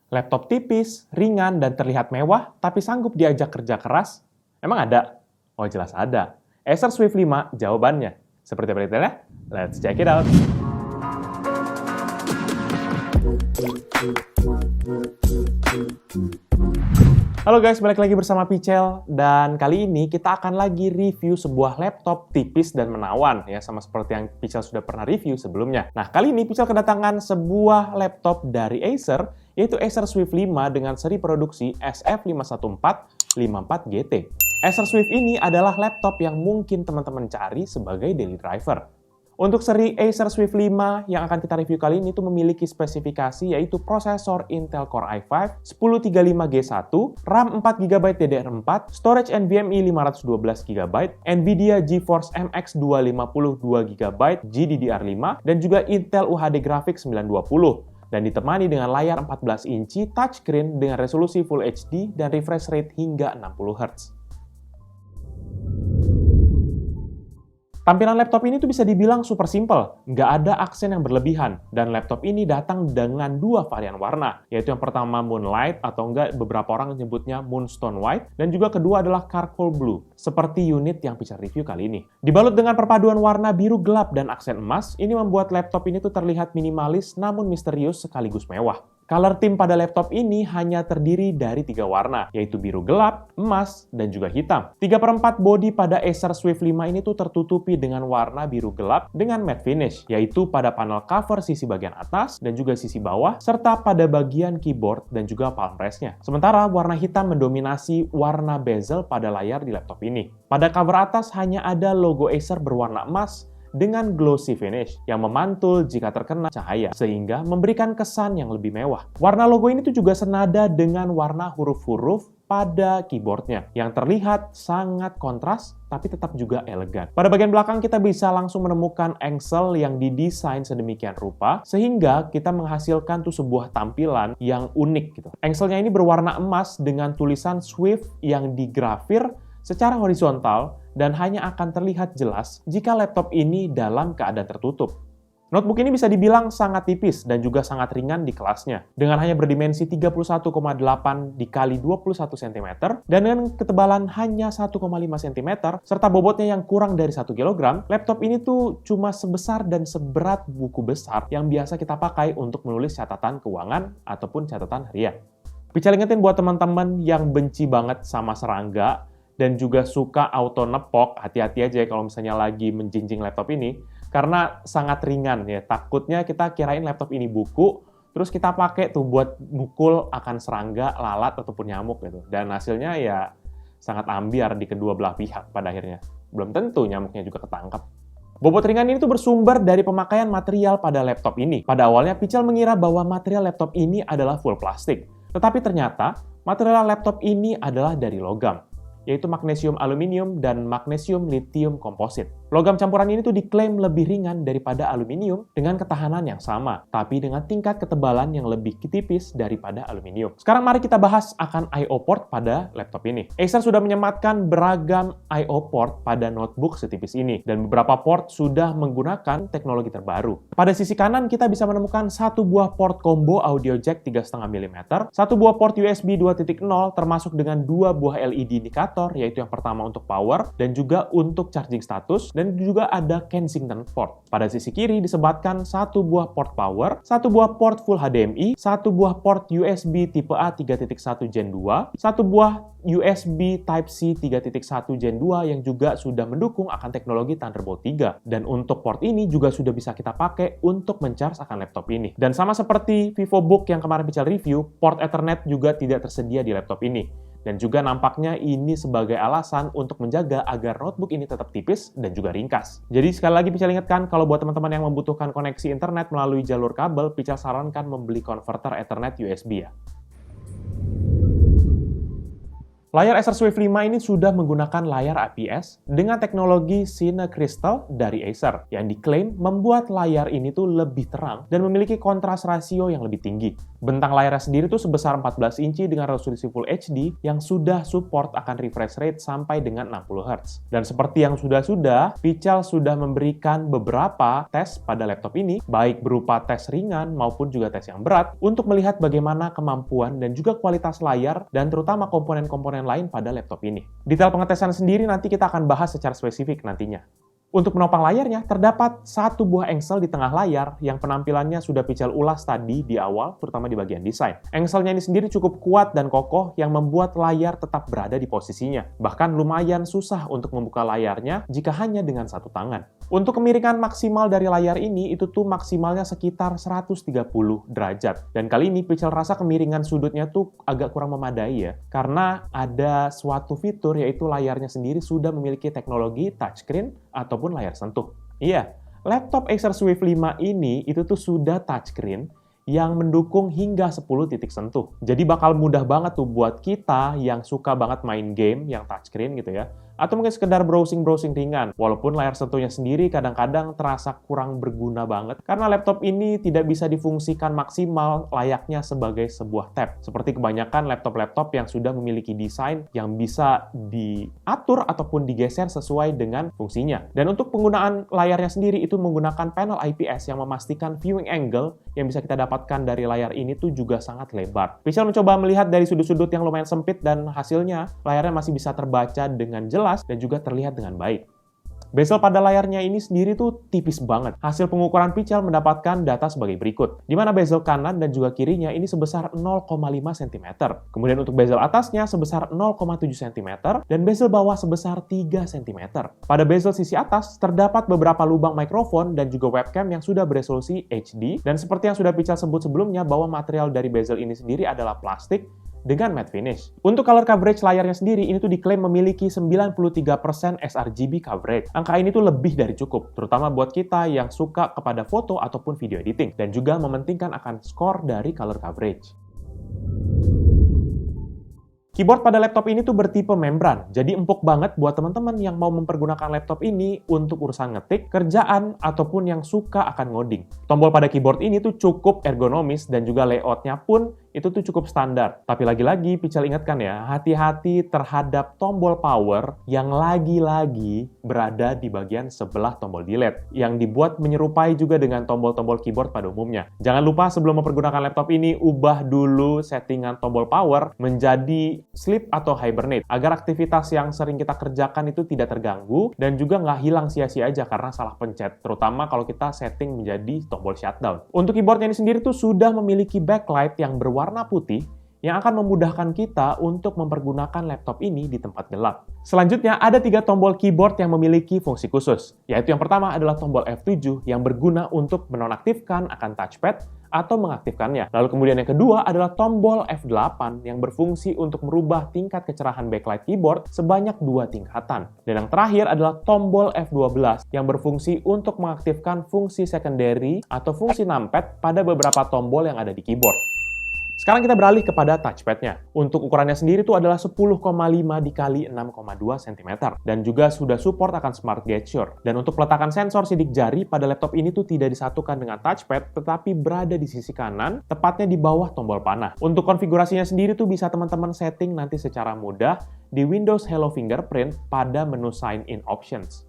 Laptop tipis, ringan, dan terlihat mewah, tapi sanggup diajak kerja keras? Emang ada? Oh, jelas ada. Acer Swift 5 jawabannya. Seperti apa detailnya? Let's check it out. Halo guys, balik lagi bersama Pichel, dan kali ini kita akan lagi review sebuah laptop tipis dan menawan, ya, sama seperti yang Pichel sudah pernah review sebelumnya. Nah, kali ini Pichel kedatangan sebuah laptop dari Acer, yaitu Acer Swift 5 dengan seri produksi SF51454GT. Acer Swift ini adalah laptop yang mungkin teman-teman cari sebagai daily driver. Untuk seri Acer Swift 5 yang akan kita review kali ini itu memiliki spesifikasi yaitu prosesor Intel Core i5 1035G1, RAM 4GB DDR4, storage NVMe 512GB, Nvidia GeForce MX 250 GDDR5, dan juga Intel UHD Graphics 920. Dan ditemani dengan layar 14 inci touchscreen dengan resolusi Full HD dan refresh rate hingga 60Hz. Tampilan laptop ini tuh bisa dibilang super simple, nggak ada aksen yang berlebihan, dan laptop ini datang dengan dua varian warna, yaitu yang pertama Moonlight, atau enggak beberapa orang menyebutnya Moonstone White, dan juga kedua adalah Charcoal Blue, seperti unit yang Pichel review kali ini. Dibalut dengan perpaduan warna biru gelap dan aksen emas, ini membuat laptop ini tuh terlihat minimalis namun misterius sekaligus mewah. Color theme pada laptop ini hanya terdiri dari 3 warna, yaitu biru gelap, emas, dan juga hitam. 3/4 bodi pada Acer Swift 5 ini tuh tertutupi dengan warna biru gelap dengan matte finish, yaitu pada panel cover sisi bagian atas dan juga sisi bawah, serta pada bagian keyboard dan juga palm rest-nya. Sementara warna hitam mendominasi warna bezel pada layar di laptop ini. Pada cover atas hanya ada logo Acer berwarna emas, dengan glossy finish yang memantul jika terkena cahaya, sehingga memberikan kesan yang lebih mewah. Warna logo ini tuh juga senada dengan warna huruf-huruf pada keyboardnya, yang terlihat sangat kontras, tapi tetap juga elegan. Pada bagian belakang kita bisa langsung menemukan engsel yang didesain sedemikian rupa, sehingga kita menghasilkan tuh sebuah tampilan yang unik gitu. Engselnya ini berwarna emas dengan tulisan Swift yang digrafir secara horizontal dan hanya akan terlihat jelas jika laptop ini dalam keadaan tertutup. Notebook ini bisa dibilang sangat tipis dan juga sangat ringan di kelasnya, dengan hanya berdimensi 31,8 dikali 21 cm dan dengan ketebalan hanya 1,5 cm serta bobotnya yang kurang dari 1 kg. Laptop ini tuh cuma sebesar dan seberat buku besar yang biasa kita pakai untuk menulis catatan keuangan ataupun catatan harian. Pichel ingetin buat teman-teman yang benci banget sama serangga dan juga suka auto nepok, hati-hati aja kalau misalnya lagi menjinjing laptop ini, karena sangat ringan ya. Takutnya kita kirain laptop ini buku, terus kita pakai tuh buat mukul akan serangga, lalat, ataupun nyamuk gitu. Dan hasilnya ya sangat ambiar di kedua belah pihak pada akhirnya. Belum tentu nyamuknya juga ketangkap. Bobot ringan ini tuh bersumber dari pemakaian material pada laptop ini. Pada awalnya Pichel mengira bahwa material laptop ini adalah full plastik. Tetapi ternyata material laptop ini adalah dari logam, yaitu magnesium aluminium dan magnesium lithium komposit. Logam campuran ini tuh diklaim lebih ringan daripada aluminium dengan ketahanan yang sama, tapi dengan tingkat ketebalan yang lebih tipis daripada aluminium. Sekarang mari kita bahas akan I/O port pada laptop ini. Acer sudah menyematkan beragam I/O port pada notebook setipis ini, dan beberapa port sudah menggunakan teknologi terbaru. Pada sisi kanan kita bisa menemukan satu buah port combo audio jack 3,5 mm, satu buah port USB 2.0 termasuk dengan 2 buah LED indikator, yaitu yang pertama untuk power dan juga untuk charging status, dan juga ada Kensington port. Pada sisi kiri disematkan satu buah port power, satu buah port full HDMI, satu buah port USB tipe A 3.1 Gen 2, satu buah USB Type-C 3.1 Gen 2 yang juga sudah mendukung akan teknologi Thunderbolt 3. Dan untuk port ini juga sudah bisa kita pakai untuk men-charge akan laptop ini. Dan sama seperti VivoBook yang kemarin Pichel review, port Ethernet juga tidak tersedia di laptop ini. Dan juga nampaknya ini sebagai alasan untuk menjaga agar notebook ini tetap tipis dan juga ringkas. Jadi sekali lagi Pichel ingatkan, kalau buat teman-teman yang membutuhkan koneksi internet melalui jalur kabel, Pichel sarankan membeli konverter Ethernet USB ya. Layar Acer Swift 5 ini sudah menggunakan layar IPS dengan teknologi Cine Crystal dari Acer yang diklaim membuat layar ini tuh lebih terang dan memiliki kontras rasio yang lebih tinggi. Bentang layarnya sendiri tuh sebesar 14 inci dengan resolusi Full HD yang sudah support akan refresh rate sampai dengan 60 Hz. Dan seperti yang sudah-sudah, Pichel sudah memberikan beberapa tes pada laptop ini, baik berupa tes ringan maupun juga tes yang berat, untuk melihat bagaimana kemampuan dan juga kualitas layar dan terutama komponen-komponen lain pada laptop ini. Detail pengetesan sendiri nanti kita akan bahas secara spesifik nantinya. Untuk penopang layarnya, terdapat satu buah engsel di tengah layar yang penampilannya sudah Pichel ulas tadi di awal, terutama di bagian desain. Engselnya ini sendiri cukup kuat dan kokoh yang membuat layar tetap berada di posisinya. Bahkan lumayan susah untuk membuka layarnya jika hanya dengan satu tangan. Untuk kemiringan maksimal dari layar ini, itu tuh maksimalnya sekitar 130 derajat. Dan kali ini Pichel rasa kemiringan sudutnya tuh agak kurang memadai ya, karena ada suatu fitur yaitu layarnya sendiri sudah memiliki teknologi touchscreen ataupun layar sentuh. Iya, laptop Acer Swift 5 ini itu tuh sudah touchscreen yang mendukung hingga 10 titik sentuh. Jadi bakal mudah banget tuh buat kita yang suka banget main game yang touchscreen gitu ya, atau mungkin sekedar browsing-browsing ringan. Walaupun layar sentuhnya sendiri kadang-kadang terasa kurang berguna banget, karena laptop ini tidak bisa difungsikan maksimal layaknya sebagai sebuah tab. Seperti kebanyakan laptop-laptop yang sudah memiliki desain yang bisa diatur ataupun digeser sesuai dengan fungsinya. Dan untuk penggunaan layarnya sendiri itu menggunakan panel IPS yang memastikan viewing angle yang bisa kita dapatkan dari layar ini tuh juga sangat lebar. Pichel mencoba melihat dari sudut-sudut yang lumayan sempit dan hasilnya layarnya masih bisa terbaca dengan jelas dan juga terlihat dengan baik. Bezel pada layarnya ini sendiri tuh tipis banget. Hasil pengukuran Pichel mendapatkan data sebagai berikut, di mana bezel kanan dan juga kirinya ini sebesar 0,5 cm. Kemudian untuk bezel atasnya sebesar 0,7 cm, dan bezel bawah sebesar 3 cm. Pada bezel sisi atas, terdapat beberapa lubang mikrofon dan juga webcam yang sudah beresolusi HD, dan seperti yang sudah Pichel sebut sebelumnya bahwa material dari bezel ini sendiri adalah plastik dengan matte finish. Untuk color coverage layarnya sendiri, ini tuh diklaim memiliki 93% sRGB coverage. Angka ini tuh lebih dari cukup, terutama buat kita yang suka kepada foto ataupun video editing, dan juga mementingkan akan skor dari color coverage. Keyboard pada laptop ini tuh bertipe membran, jadi empuk banget buat teman-teman yang mau mempergunakan laptop ini untuk urusan ngetik, kerjaan, ataupun yang suka akan ngoding. Tombol pada keyboard ini tuh cukup ergonomis dan juga layoutnya pun itu tuh cukup standar. Tapi lagi-lagi Pichel ingatkan ya, hati-hati terhadap tombol power yang lagi-lagi berada di bagian sebelah tombol delete, yang dibuat menyerupai juga dengan tombol-tombol keyboard pada umumnya. Jangan lupa sebelum mempergunakan laptop ini, ubah dulu settingan tombol power menjadi sleep atau hibernate, agar aktivitas yang sering kita kerjakan itu tidak terganggu dan juga nggak hilang sia-sia aja karena salah pencet, terutama kalau kita setting menjadi tombol shutdown. Untuk keyboardnya ini sendiri tuh sudah memiliki backlight yang berwarna putih yang akan memudahkan kita untuk mempergunakan laptop ini di tempat gelap. Selanjutnya, ada 3 tombol keyboard yang memiliki fungsi khusus, yaitu yang pertama adalah tombol F7 yang berguna untuk menonaktifkan akan touchpad atau mengaktifkannya. Lalu kemudian yang kedua adalah tombol F8 yang berfungsi untuk merubah tingkat kecerahan backlight keyboard sebanyak 2 tingkatan. Dan yang terakhir adalah tombol F12 yang berfungsi untuk mengaktifkan fungsi secondary atau fungsi numpad pada beberapa tombol yang ada di keyboard. Sekarang kita beralih kepada touchpad-nya. Untuk ukurannya sendiri itu adalah 10,5 dikali 6,2 cm dan juga sudah support akan smart gesture. Dan untuk peletakan sensor sidik jari pada laptop ini tuh tidak disatukan dengan touchpad, tetapi berada di sisi kanan, tepatnya di bawah tombol panah. Untuk konfigurasinya sendiri tuh bisa teman-teman setting nanti secara mudah di Windows Hello Fingerprint pada menu Sign In Options.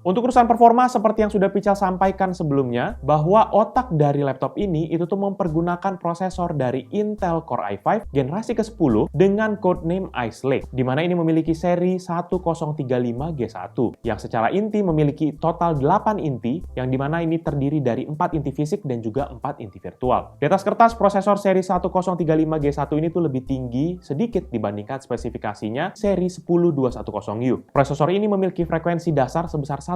Untuk urusan performa, seperti yang sudah Pichel sampaikan sebelumnya, bahwa otak dari laptop ini itu tuh mempergunakan prosesor dari Intel Core i5 generasi ke-10 dengan codename Ice Lake, di mana ini memiliki seri 1035G1, yang secara inti memiliki total 8 inti, yang dimana ini terdiri dari 4 inti fisik dan juga 4 inti virtual. Di atas kertas, prosesor seri 1035G1 ini tuh lebih tinggi sedikit dibandingkan spesifikasinya seri 10210U. Prosesor ini memiliki frekuensi dasar sebesar 1,2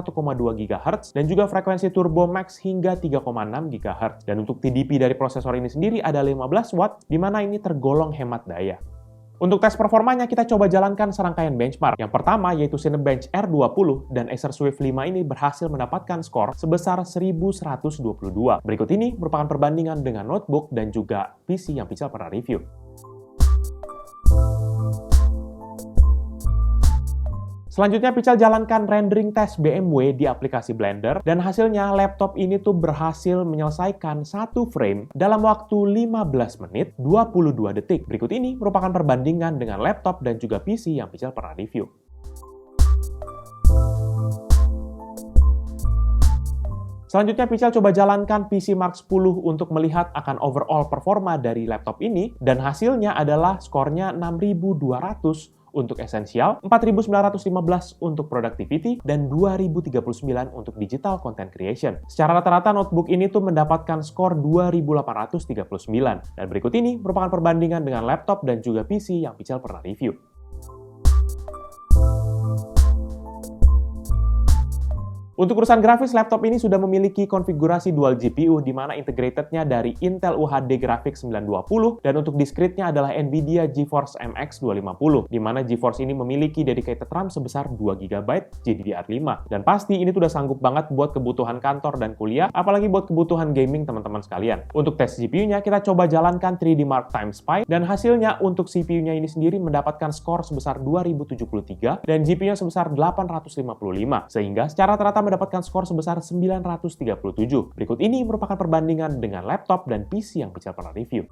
GHz dan juga frekuensi turbo max hingga 3,6 GHz. Dan untuk TDP dari prosesor ini sendiri ada 15 watt, di mana ini tergolong hemat daya. Untuk tes performanya, kita coba jalankan serangkaian benchmark. Yang pertama yaitu Cinebench R20, dan Acer Swift 5 ini berhasil mendapatkan skor sebesar 1122. Berikut ini merupakan perbandingan dengan notebook dan juga PC yang Pichel pernah review. Selanjutnya Pical jalankan rendering test BMW di aplikasi Blender, dan hasilnya laptop ini tuh berhasil menyelesaikan satu frame dalam waktu 15 menit 22 detik. Berikut ini merupakan perbandingan dengan laptop dan juga PC yang Pical pernah review. Selanjutnya Pical coba jalankan PC Mark 10 untuk melihat akan overall performa dari laptop ini, dan hasilnya adalah skornya 6200 untuk Essential, 4915 untuk Productivity, dan 2039 untuk Digital Content Creation. Secara rata-rata notebook ini tuh mendapatkan skor 2839, dan berikut ini merupakan perbandingan dengan laptop dan juga PC yang Pical pernah review. Untuk urusan grafis, laptop ini sudah memiliki konfigurasi dual GPU di mana integrated-nya dari Intel UHD Graphics 920 dan untuk discrete-nya adalah Nvidia GeForce MX 250, di mana GeForce ini memiliki dedicated RAM sebesar 2GB GDDR5. Dan pasti ini tuh udah sanggup banget buat kebutuhan kantor dan kuliah, apalagi buat kebutuhan gaming teman-teman sekalian. Untuk tes GPU-nya, kita coba jalankan 3D Mark Time Spy, dan hasilnya untuk CPU-nya ini sendiri mendapatkan skor sebesar 2073 dan GPU-nya sebesar 855, sehingga secara rata-rata mendapatkan skor sebesar 937. Berikut ini merupakan perbandingan dengan laptop dan PC yang Pical pernah review.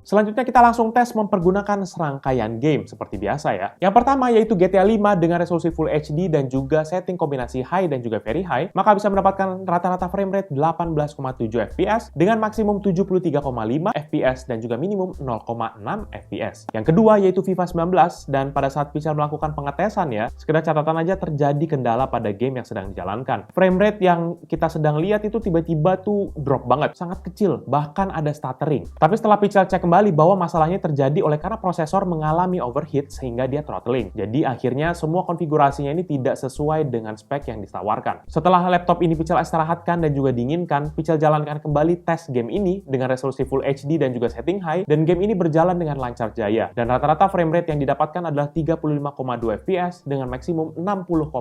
Selanjutnya kita langsung tes mempergunakan serangkaian game seperti biasa ya. Yang pertama yaitu GTA 5 dengan resolusi Full HD dan juga setting kombinasi high dan juga very high, maka bisa mendapatkan rata-rata frame rate 18,7 fps dengan maksimum 73,5 fps dan juga minimum 0,6 fps. Yang kedua yaitu FIFA 19, dan pada saat Pical melakukan pengetesan ya, sekedar catatan aja terjadi kendala pada game yang sedang dijalankan. Frame rate yang kita sedang lihat itu tiba-tiba tuh drop banget, sangat kecil, bahkan ada stuttering. Tapi setelah Pical cek kembali bahwa masalahnya terjadi oleh karena prosesor mengalami overheat sehingga dia throttling. Jadi akhirnya semua konfigurasinya ini tidak sesuai dengan spek yang ditawarkan. Setelah laptop ini Pical istirahatkan dan juga dinginkan, Pical jalankan kembali tes game ini dengan resolusi Full HD dan juga setting high, dan game ini berjalan dengan lancar jaya. Dan rata-rata frame rate yang didapatkan adalah 35,2 fps dengan maksimum 60,6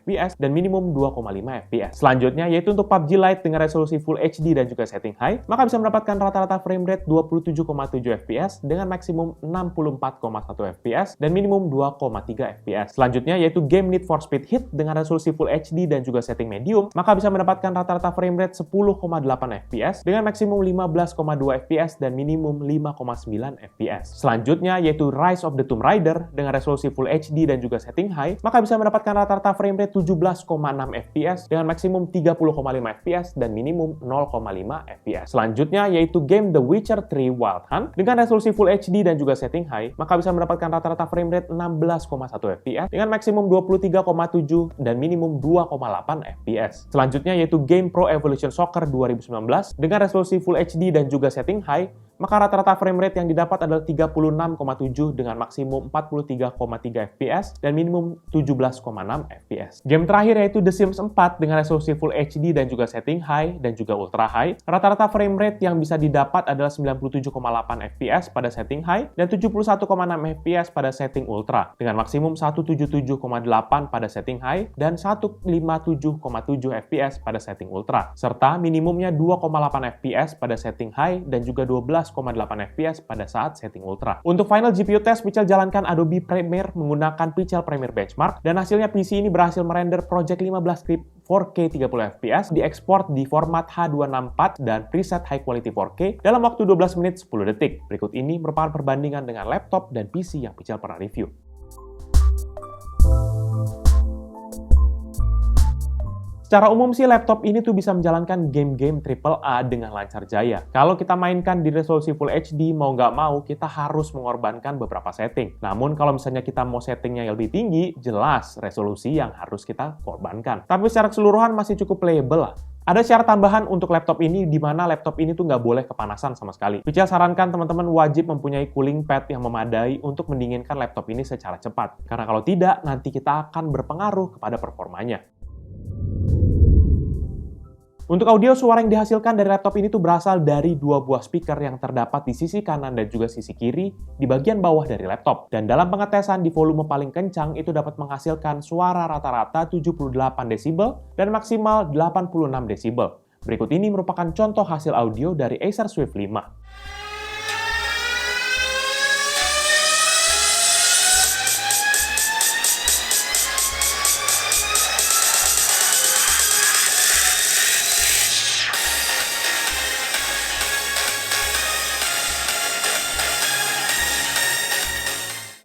fps dan minimum 2,5 fps. Selanjutnya yaitu untuk PUBG Lite dengan resolusi Full HD dan juga setting high, maka bisa mendapatkan rata-rata frame rate 27,7 fps dengan maksimum 64,1 fps dan minimum 2,3 fps. Selanjutnya yaitu game Need for Speed Heat dengan resolusi Full HD dan juga setting medium, maka bisa mendapatkan rata-rata frame rate 10,8 fps dengan maksimum 15,2 fps dan minimum 5,9 fps. Selanjutnya yaitu Rise of the Tomb Raider dengan resolusi Full HD dan juga setting high, maka bisa mendapatkan rata-rata frame rate 17,6 fps dengan maksimum 30,5 fps dan minimum 0,5 fps. Selanjutnya yaitu game The Witcher 3 Wild Hunt dengan resolusi Full HD dan juga setting high, maka bisa mendapatkan rata-rata frame rate 16,1 fps dengan maksimum 23,7 dan minimum 2,8 fps. Selanjutnya yaitu game Pro Evolution Soccer 2019 dengan resolusi Full HD dan juga setting high, maka rata-rata frame rate yang didapat adalah 36,7 dengan maksimum 43,3 fps dan minimum 17,6 fps. Game terakhir yaitu The Sims 4 dengan resolusi Full HD dan juga setting high dan juga ultra high. Rata-rata frame rate yang bisa didapat adalah 97,8 fps pada setting high dan 71,6 fps pada setting ultra dengan maksimum 177,8 pada setting high dan 157,7 fps pada setting ultra, serta minimumnya 2,8 fps pada setting high dan juga 12,8 fps pada saat setting ultra. Untuk final GPU test, Pical jalankan Adobe Premiere menggunakan Pical Premiere Benchmark, dan hasilnya PC ini berhasil merender Project 15 script 4K 30 fps, diekspor di format H264 dan preset high quality 4K dalam waktu 12 menit 10 detik. Berikut ini merupakan perbandingan dengan laptop dan PC yang Pical pernah review. Secara umum sih laptop ini tuh bisa menjalankan game-game AAA dengan lancar jaya. Kalau kita mainkan di resolusi Full HD, mau nggak mau kita harus mengorbankan beberapa setting. Namun kalau misalnya kita mau settingnya yang lebih tinggi, jelas resolusi yang harus kita korbankan. Tapi secara keseluruhan masih cukup playable lah. Ada syarat tambahan untuk laptop ini, di mana laptop ini tuh nggak boleh kepanasan sama sekali. Pical sarankan teman-teman wajib mempunyai cooling pad yang memadai untuk mendinginkan laptop ini secara cepat. Karena kalau tidak, nanti kita akan berpengaruh kepada performanya. Untuk audio, suara yang dihasilkan dari laptop ini tuh berasal dari dua buah speaker yang terdapat di sisi kanan dan juga sisi kiri di bagian bawah dari laptop. Dan dalam pengetesan di volume paling kencang itu dapat menghasilkan suara rata-rata 78 desibel dan maksimal 86 desibel. Berikut ini merupakan contoh hasil audio dari Acer Swift 5.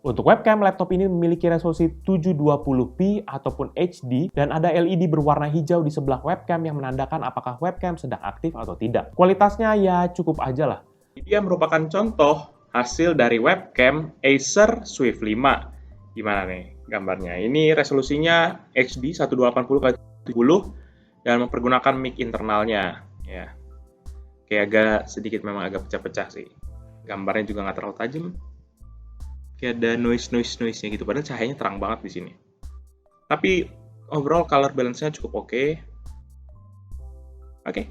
Untuk webcam, laptop ini memiliki resolusi 720p ataupun HD dan ada LED berwarna hijau di sebelah webcam yang menandakan apakah webcam sedang aktif atau tidak. Kualitasnya ya cukup aja lah. Dia merupakan contoh hasil dari webcam Acer Swift 5. Gimana nih gambarnya? Ini resolusinya HD 1280x70 dan mempergunakan mic internalnya. Ya, kayak agak sedikit memang agak pecah-pecah sih. Gambarnya juga nggak terlalu tajam. Kayak ada noise-nya gitu, padahal cahayanya terang banget di sini. Tapi overall color balance-nya cukup oke. Oke.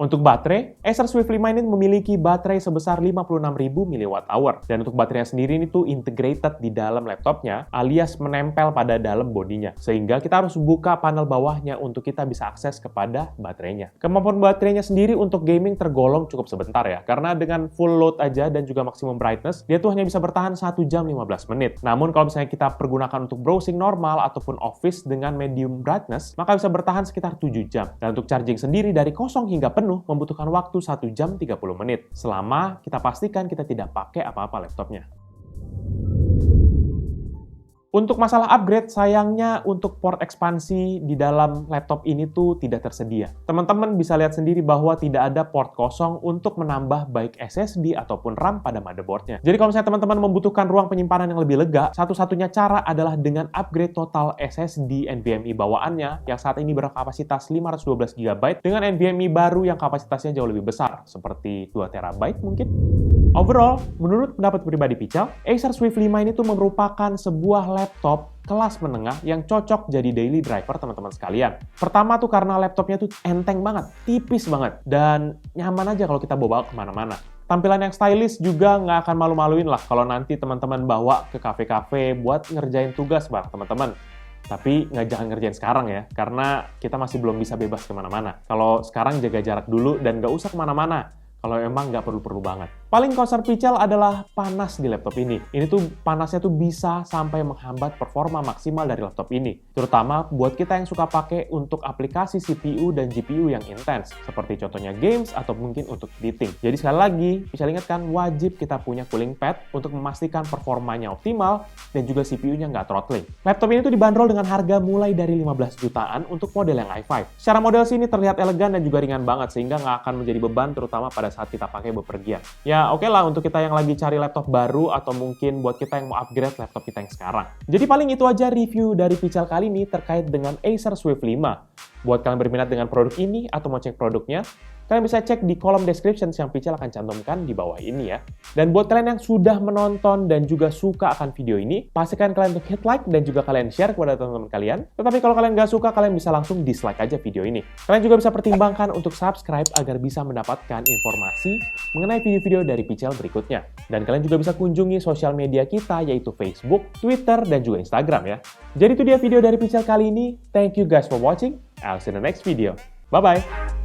Untuk baterai, Acer Swift 5 ini memiliki baterai sebesar 56.000 mAh. Dan untuk baterainya sendiri ini tuh integrated di dalam laptopnya, alias menempel pada dalam bodinya. Sehingga kita harus buka panel bawahnya untuk kita bisa akses kepada baterainya. Kemampuan baterainya sendiri untuk gaming tergolong cukup sebentar ya. Karena dengan full load aja dan juga maksimum brightness, dia tuh hanya bisa bertahan 1 jam 15 menit. Namun kalau misalnya kita pergunakan untuk browsing normal ataupun office dengan medium brightness, maka bisa bertahan sekitar 7 jam. Dan untuk charging sendiri dari kosong hingga penuh, membutuhkan waktu 1 jam 30 menit, selama kita pastikan kita tidak pakai apa-apa laptopnya. Untuk masalah upgrade, sayangnya untuk port ekspansi di dalam laptop ini tuh tidak tersedia. Teman-teman bisa lihat sendiri bahwa tidak ada port kosong untuk menambah baik SSD ataupun RAM pada motherboardnya. Jadi kalau misalnya teman-teman membutuhkan ruang penyimpanan yang lebih lega, satu-satunya cara adalah dengan upgrade total SSD NVMe bawaannya yang saat ini berkapasitas 512 GB dengan NVMe baru yang kapasitasnya jauh lebih besar, seperti 2 TB mungkin. Overall, menurut pendapat pribadi Pical, Acer Swift 5 ini tuh merupakan sebuah laptop kelas menengah yang cocok jadi daily driver teman-teman sekalian. Pertama tuh karena laptopnya tuh enteng banget, tipis banget, dan nyaman aja kalau kita bawa kemana-mana. Tampilan yang stylish juga nggak akan malu-maluin lah kalau nanti teman-teman bawa ke kafe-kafe buat ngerjain tugas bareng teman-teman. Tapi jangan ngerjain sekarang ya, karena kita masih belum bisa bebas kemana-mana. Kalau sekarang jaga jarak dulu dan nggak usah kemana-mana. Kalau emang nggak perlu-perlu banget. Paling concern Pical adalah panas di laptop ini. Ini tuh panasnya tuh bisa sampai menghambat performa maksimal dari laptop ini. Terutama buat kita yang suka pakai untuk aplikasi CPU dan GPU yang intens. Seperti contohnya games atau mungkin untuk editing. Jadi sekali lagi, Pical ingatkan wajib kita punya cooling pad untuk memastikan performanya optimal dan juga CPU-nya nggak throttling. Laptop ini tuh dibanderol dengan harga mulai dari 15 jutaan untuk model yang i5. Secara model sih ini terlihat elegan dan juga ringan banget sehingga nggak akan menjadi beban terutama pada saat kita pakai bepergian. Ya oke lah untuk kita yang lagi cari laptop baru atau mungkin buat kita yang mau upgrade laptop kita yang sekarang. Jadi paling itu aja review dari Pical kali ini terkait dengan Acer Swift 5. Buat kalian berminat dengan produk ini atau mau cek produknya, kalian bisa cek di kolom description yang Pical akan cantumkan di bawah ini ya. Dan buat kalian yang sudah menonton dan juga suka akan video ini, pastikan kalian untuk hit like dan juga kalian share kepada teman-teman kalian. Tetapi kalau kalian nggak suka, kalian bisa langsung dislike aja video ini. Kalian juga bisa pertimbangkan untuk subscribe agar bisa mendapatkan informasi mengenai video-video dari Pical berikutnya. Dan kalian juga bisa kunjungi sosial media kita yaitu Facebook, Twitter, dan juga Instagram ya. Jadi itu dia video dari Pical kali ini. Thank you guys for watching. I'll see you in the next video. Bye-bye!